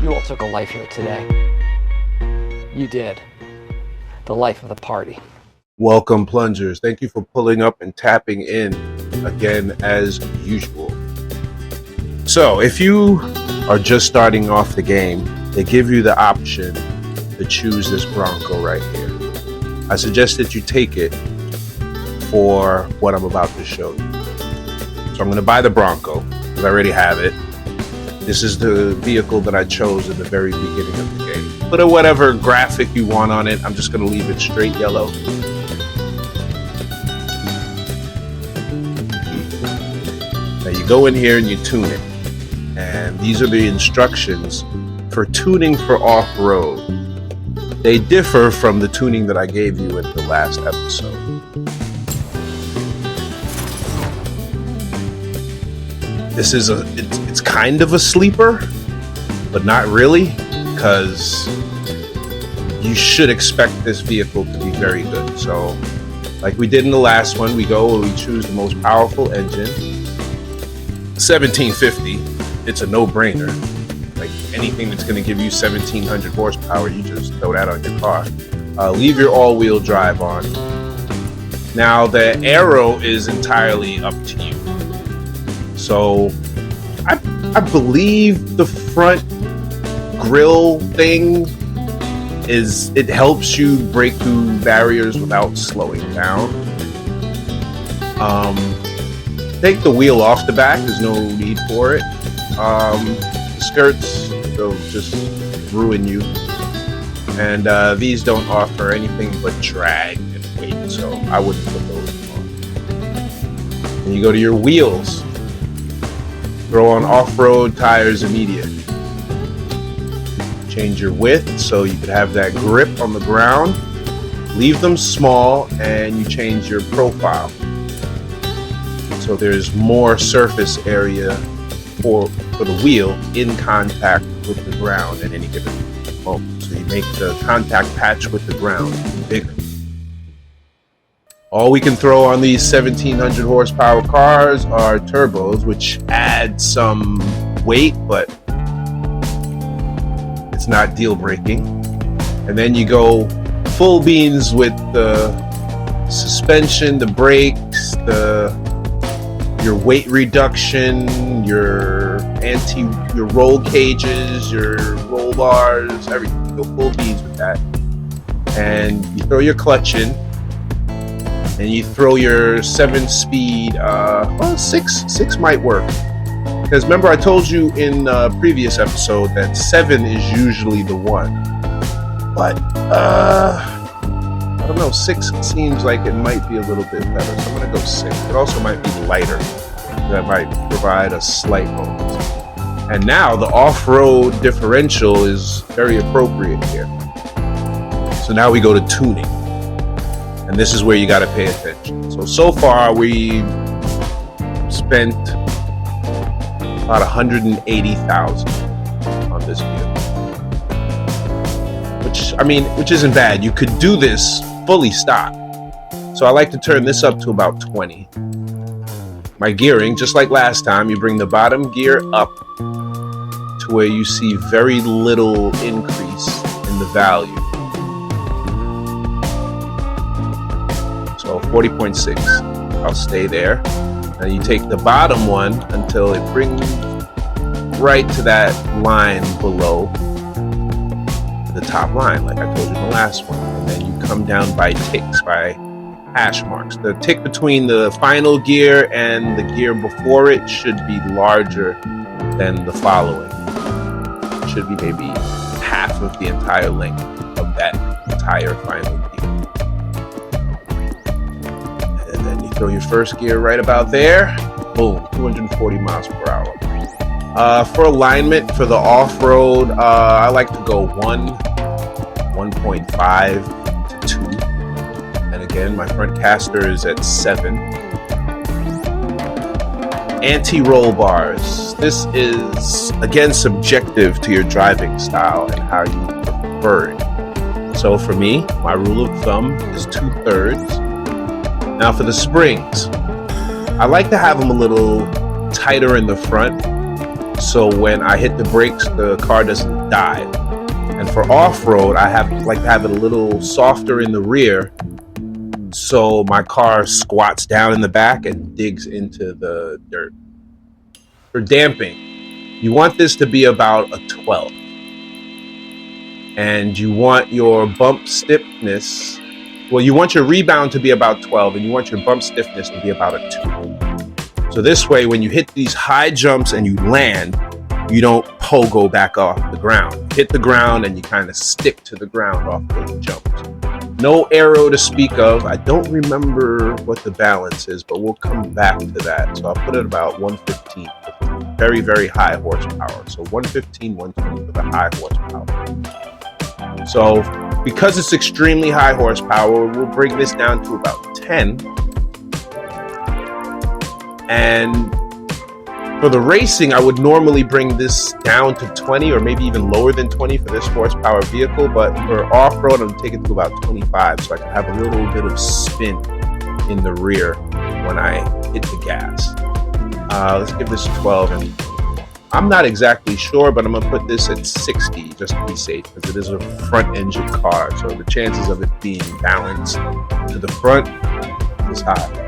You all took a life here today. You did. The life of the party. Welcome, plungers. Thank you for pulling up and tapping in again as usual. So if you are just starting off the game, they give you the option to choose this Bronco right here. I suggest that you take it for what I'm about to show you. So I'm going to buy the Bronco because I already have it. This is the vehicle that I chose at the very beginning of the game. Put whatever graphic you want on it. I'm just going to leave it straight yellow. Now you go in here and you tune it. And these are the instructions for tuning for off-road. They differ from the tuning that I gave you in the last episode. This is it's kind of a sleeper, but not really, because you should expect this vehicle to be very good. So, like we did in the last one, we choose the most powerful engine, 1750. It's a no-brainer. Like anything that's going to give you 1700 horsepower, you just throw that on your car. Leave your all-wheel drive on. Now the aero is entirely up to you. So I believe the front grill thing it helps you break through barriers without slowing down. Take the wheel off the back, there's no need for it. The skirts, they'll just ruin you. And these don't offer anything but drag and weight, so I wouldn't put those on. And you go to your wheels. Throw on off-road tires immediate. Change your width so you could have that grip on the ground. Leave them small and you change your profile. So there's more surface area for the wheel in contact with the ground at any given moment. So you make the contact patch with the ground bigger. All we can throw on these 1700 horsepower cars are turbos, which add some weight, but it's not deal breaking. And then you go full beans with the suspension, the brakes, your weight reduction, your roll cages, your roll bars, everything. You go full beans with that. And you throw your clutch in. And you throw your 7-speed, six might work. Because remember I told you in a previous episode that 7 is usually the one. But, I don't know, 6 seems like it might be a little bit better. So I'm going to go 6. It also might be lighter. That might provide a slight bonus. And now the off-road differential is very appropriate here. So now we go to tuning. And this is where you got to pay attention. So far we spent about 180,000 on this vehicle, which isn't bad. You could do this fully stock. So I like to turn this up to about 20. My gearing, just like last time, you bring the bottom gear up to where you see very little increase in the value. So 40.6, I'll stay there. Now you take the bottom one until it brings right to that line below the top line, like I told you in the last one. And then you come down by ticks, by hash marks. The tick between the final gear and the gear before it should be larger than the following. It should be maybe half of the entire length of that entire final gear. Throw your first gear right about there. Boom, 240 miles per hour. For alignment, for the off-road, I like to go 1.5 to 2. And again, my front caster is at 7. Anti-roll bars. This is, again, subjective to your driving style and how you prefer it. So for me, my rule of thumb is 2/3. Now for the springs, I like to have them a little tighter in the front, so when I hit the brakes, the car doesn't dive. And for off-road, I like to have it a little softer in the rear, so my car squats down in the back and digs into the dirt. For damping, you want this to be about a 12. And you want your bump stiffness, well, you want your rebound to be about 12, and you want your bump stiffness to be about a 2. So this way, when you hit these high jumps and you land, you don't pogo back off the ground. You hit the ground and you kind of stick to the ground off those jumps. No aero to speak of. I don't remember what the balance is, but we'll come back to that. So I'll put it about 115. Very, very high horsepower. So 115, 120 for the high horsepower. So because it's extremely high horsepower, we'll bring this down to about 10. And for the racing, I would normally bring this down to 20 or maybe even lower than 20 for this horsepower vehicle. But for off-road, I'm taking it to about 25 so I can have a little bit of spin in the rear when I hit the gas. Let's give this 12. And I'm not exactly sure, but I'm going to put this at 60 just to be safe because it is a front engine car. So the chances of it being balanced to the front is high.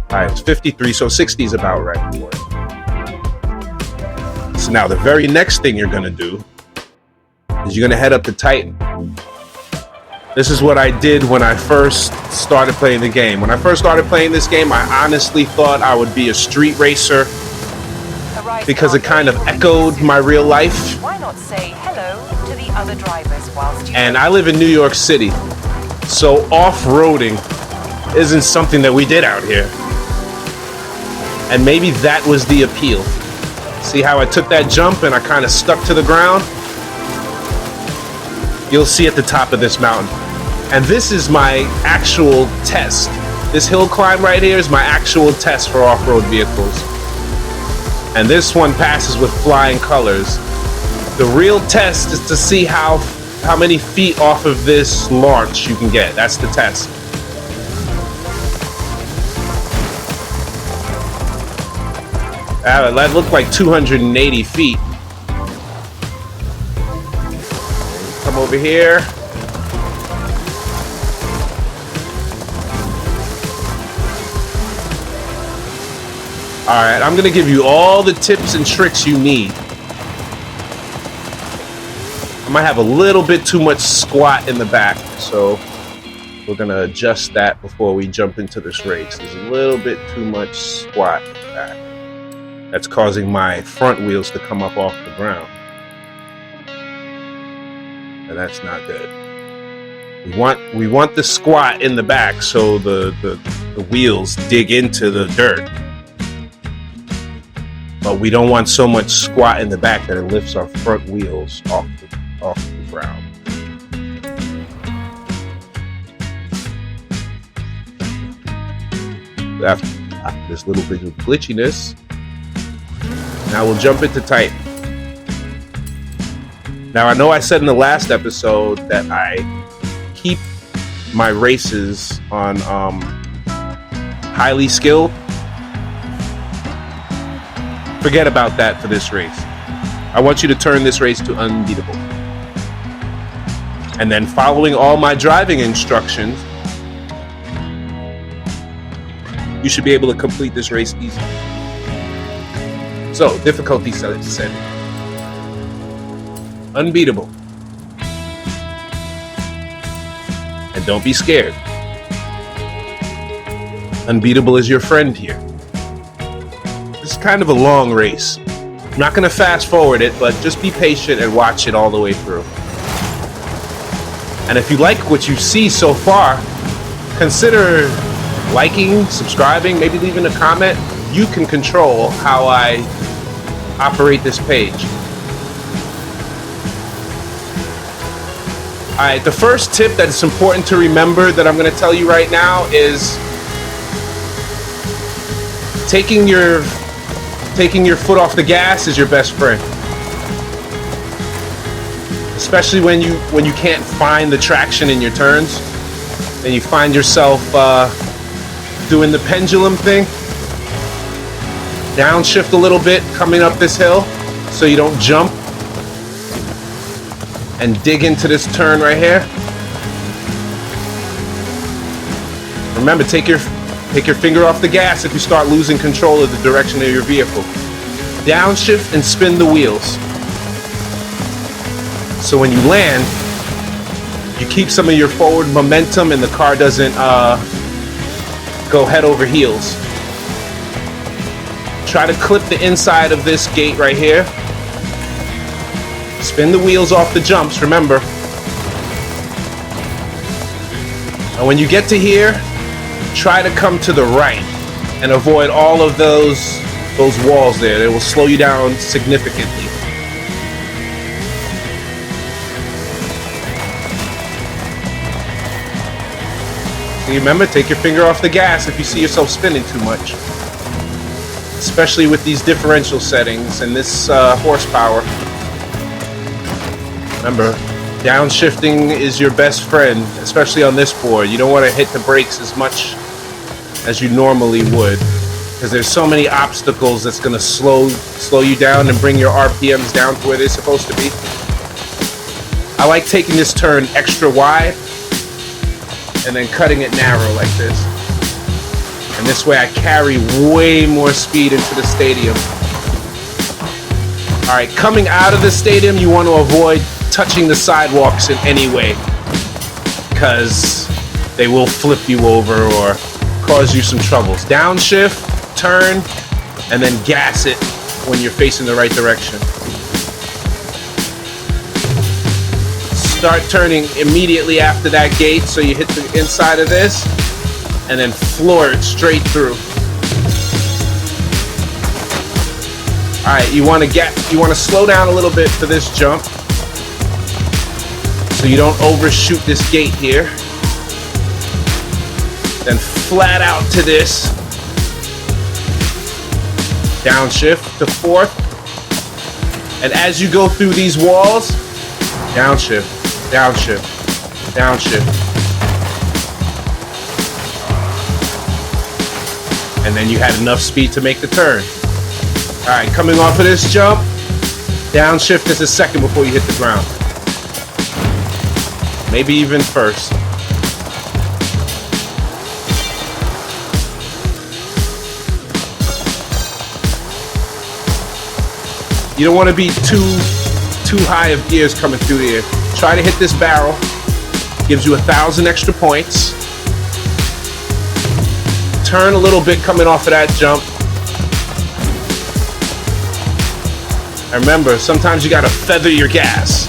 All right, it's 53, so 60 is about right for it. So now the very next thing you're going to do is you're going to head up to Titan. This is what I did when I first started playing the game. When I first started playing this game, I honestly thought I would be a street racer because it kind of echoed my real life. Why not say hello to the other drivers whilst you... And I live in New York City, so off-roading isn't something that we did out here. And maybe that was the appeal. See how I took that jump and I kind of stuck to the ground? You'll see at the top of this mountain. And this is my actual test. This hill climb right here is my actual test for off-road vehicles. And this one passes with flying colors. The real test is to see how many feet off of this launch you can get. That's the test. That looked like 280 feet. Come over here. All right, I'm gonna give you all the tips and tricks you need. I might have a little bit too much squat in the back, so we're gonna adjust that before we jump into this race. There's a little bit too much squat in the back. That's causing my front wheels to come up off the ground. And that's not good. We want the squat in the back so the wheels dig into the dirt. But we don't want so much squat in the back that it lifts our front wheels off the ground. After this little bit of glitchiness, now we'll jump into Titan. Now I know I said in the last episode that I keep my races on highly skilled. Forget about that for this race. I want you to turn this race to unbeatable. And then following all my driving instructions, you should be able to complete this race easily. So, difficulty setting. Unbeatable. And don't be scared. Unbeatable is your friend here. This is kind of a long race. I'm not going to fast forward it, but just be patient and watch it all the way through. And if you like what you see so far, consider liking, subscribing, maybe leaving a comment. You can control how I operate this page. Alright, the first tip that is important to remember that I'm going to tell you right now is taking your foot off the gas is your best friend. especially when you can't find the traction in your turns, and you find yourself doing the pendulum thing. Downshift a little bit coming up this hill so you don't jump and dig into this turn right here. Remember, take your finger off the gas if you start losing control of the direction of your vehicle. Downshift and spin the wheels. So when you land, you keep some of your forward momentum and the car doesn't go head over heels. Try to clip the inside of this gate right here. Spin the wheels off the jumps, remember. And when you get to here, try to come to the right and avoid all of those walls there. They will slow you down significantly. See, remember, take your finger off the gas if you see yourself spinning too much. Especially with these differential settings and this horsepower. Remember, downshifting is your best friend, especially on this board. You don't want to hit the brakes as much as you normally would, because there's so many obstacles that's going to slow you down and bring your RPMs down to where they're supposed to be. I like taking this turn extra wide and then cutting it narrow like this. And this way I carry way more speed into the stadium. All right, coming out of the stadium, you want to avoid touching the sidewalks in any way, because they will flip you over or cause you some troubles. Downshift, turn, and then gas it when you're facing the right direction. Start turning immediately after that gate, so you hit the inside of this and then floor it straight through. All right, you want to slow down a little bit for this jump so you don't overshoot this gate here. Then flat out to this. Downshift to fourth. And as you go through these walls, downshift, downshift, downshift. And then you had enough speed to make the turn. All right, coming off of this jump, downshift is a second before you hit the ground. Maybe even first. You don't want to be too high of gears coming through here. Try to hit this barrel. Gives you 1,000 extra points. Turn a little bit coming off of that jump. And remember, sometimes you gotta feather your gas.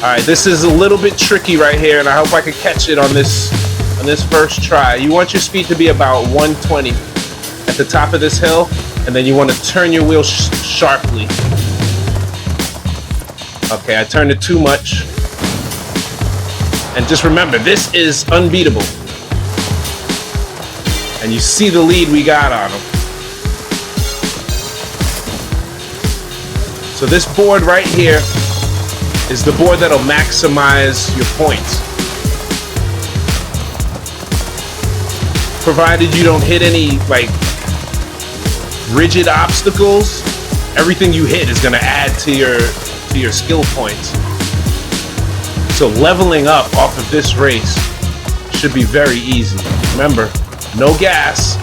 All right, this is a little bit tricky right here, and I hope I can catch it on this first try. You want your speed to be about 120 at the top of this hill, and then you want to turn your wheel sharply. Okay, I turned it too much. And just remember, this is unbeatable. And you see the lead we got on him. So this board right here is the board that'll maximize your points. Provided you don't hit any rigid obstacles, everything you hit is going to add to your skill points. So leveling up off of this race should be very easy. Remember, no gas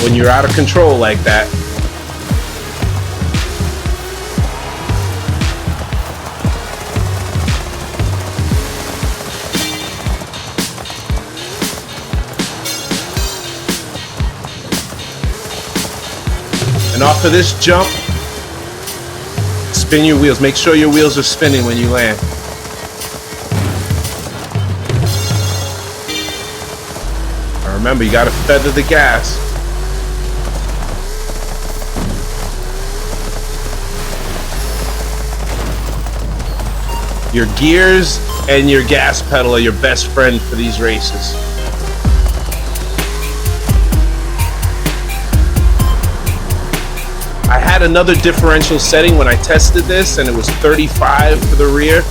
when you're out of control like that. And off of this jump, spin your wheels. Make sure your wheels are spinning when you land. Remember, you gotta feather the gas. Your gears and your gas pedal are your best friend for these races. I had another differential setting when I tested this, and it was 35 for the rear.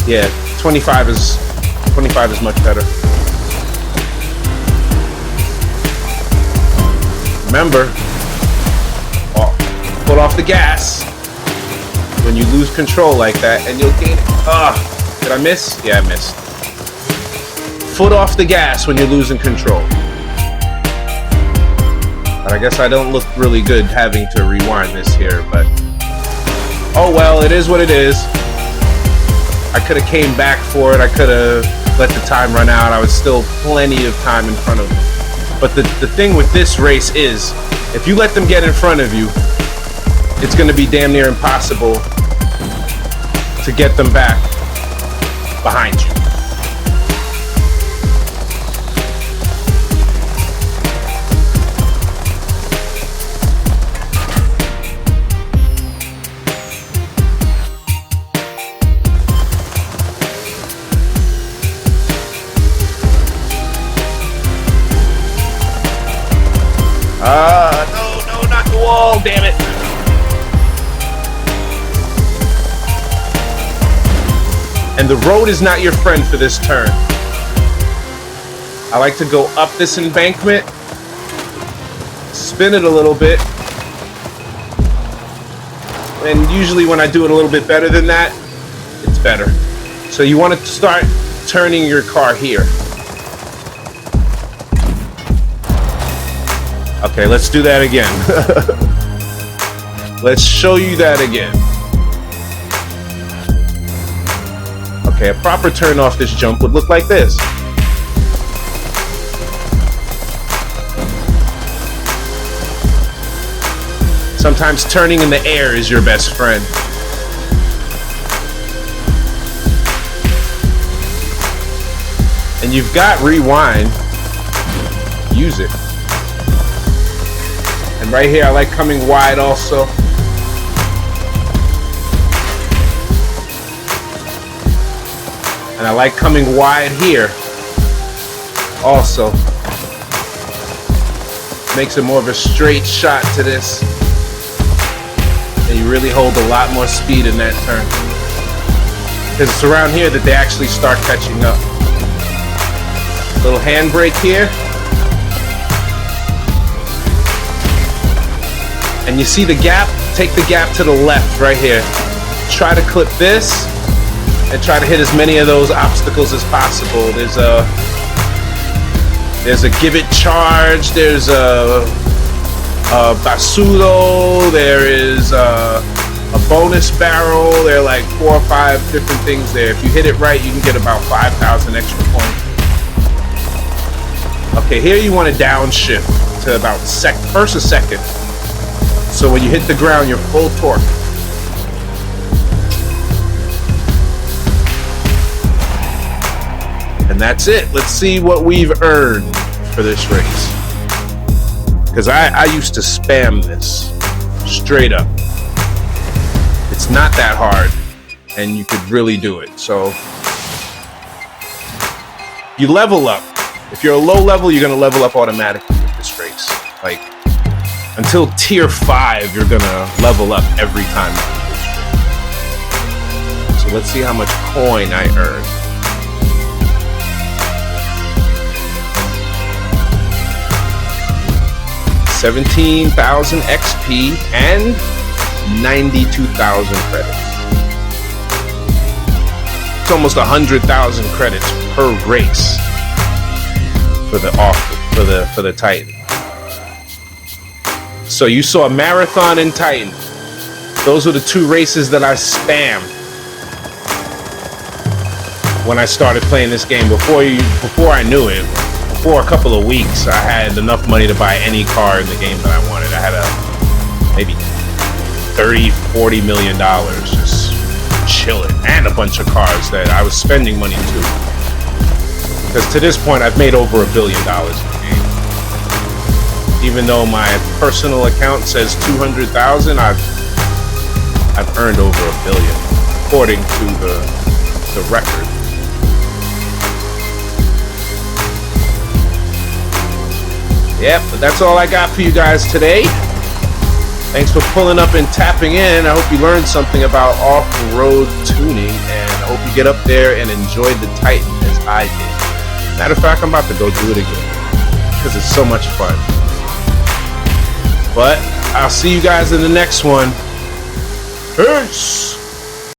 Yeah, 25 is much better. Remember, put off the gas when you lose control like that, and you'll gain it. Did I miss? Yeah, I missed. Foot off the gas when you're losing control. But I guess I don't look really good having to rewind this here, but oh well, it is what it is. I could have came back for it. I could have let the time run out. I was still plenty of time in front of them. But the thing with this race is, if you let them get in front of you, it's going to be damn near impossible to get them back behind you. No, not the wall, damn it. And the road is not your friend for this turn. I like to go up this embankment, spin it a little bit, and usually when I do it a little bit better than that, it's better. So you want to start turning your car here. Okay, let's do that again. Let's show you that again. Okay, a proper turn off this jump would look like this. Sometimes turning in the air is your best friend. And you've got rewind. Use it. And right here, I like coming wide also. And I like coming wide here also. Makes it more of a straight shot to this. And you really hold a lot more speed in that turn. Because it's around here that they actually start catching up. Little handbrake here. And you see the gap? Take the gap to the left right here. Try to clip this and try to hit as many of those obstacles as possible. There's a give it charge, there's a basudo, there is a bonus barrel. There are like 4 or 5 different things there. If you hit it right, you can get about 5,000 extra points. Okay, here you want to downshift to about first or second. So when you hit the ground, you're full torque. And that's it. Let's see what we've earned for this race. Because I used to spam this straight up. It's not that hard, and you could really do it. So you level up. If you're a low level, you're going to level up automatically with this race. Like, until tier 5, you're gonna level up every time you do this. So let's see how much coin I earn. $17,000 XP and 92,000 credits. It's almost 100,000 credits per race for the Titan. So you saw Marathon and Titan. Those were the 2 races that I spammed when I started playing this game. Before I knew it, for a couple of weeks, I had enough money to buy any car in the game that I wanted. I had maybe $30-40 million just chilling, and a bunch of cars that I was spending money to. Because to this point, I've made over $1 billion in the game. Even though my personal account says 200,000, I've earned over $1 billion, according to the record. Yep, but that's all I got for you guys today. Thanks for pulling up and tapping in. I hope you learned something about off-road tuning, and I hope you get up there and enjoy the Titan as I did. Matter of fact, I'm about to go do it again because it's so much fun. But I'll see you guys in the next one. Peace!